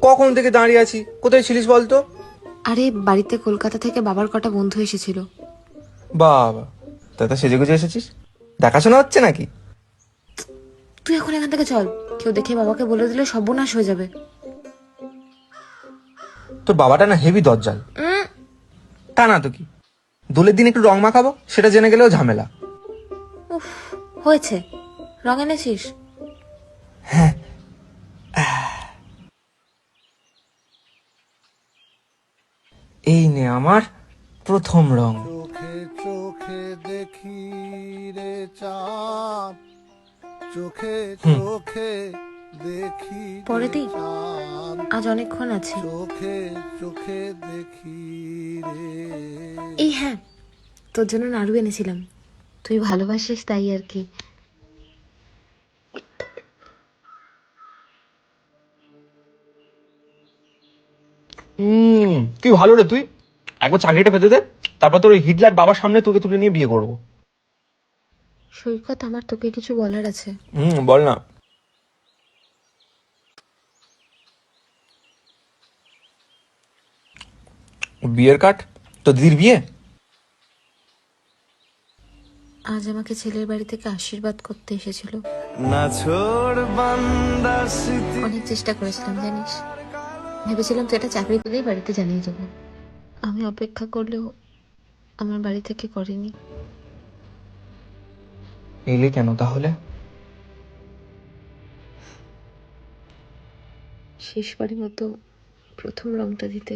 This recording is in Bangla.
কখন থেকে দাঁড়িয়ে আছি, কোথায় ছিলিস বলতো? আরে বাড়িতে কলকাতা থেকে বাবার কটা বন্ধু এসেছিল। বাবা, তা সেজে গুজে এসেছিস? দেখাশোনা হচ্ছে নাকি? তুই এখন এখান থেকে চল, কেউ দেখে বাবাকে বলে দিলে সর্বনাশ হয়ে যাবে। তোর বাবাটা না হেভি দজ্জাল। তা না তো কি, দোলের দিন একটু রং মাখাবো সেটা জেনে গেলেও ঝামেলা। উফ, হয়েছে, রং এনেছিস? এই নে আমার প্রথম রং। চোখে চোখে দেখি রে চাঁদ, চোখে চোখে দেখি পরে রে দিই, চাঁদ, আজ অনেকক্ষণ আছে। চোখে চোখে দেখি রে। এই হ্যাঁ, তোর জন্য নাড়ু এনেছিলাম, তুই ভালোবাসিস তাই আর কি। কি ভালো রে তুই। একবার চাকরিটা পেতে দে, তারপর তোর ওই হিটলার বাবার সামনে তোকে তুলে নিয়ে বিয়ে করবো। সৈকত, আমার তোকে কিছু বলার আছে। বল না। বিয়ের কার্ড? তো দিদির বিয়ে? আজ আমাকে ছেলের বাড়ি থেকে আশীর্বাদ করতে এসেছিল। অনেক চেষ্টা করেছিলাম জানিস, ভেবেছিলাম তুই একটা চাকরি পেলেই বাড়িতে জানিয়ে দেবো। আমি অপেক্ষা করলেও আমার বাড়ি থেকে করেনি। এলে কেন তাহলে? শেষবারের মতো প্রথম রংটা দিতে।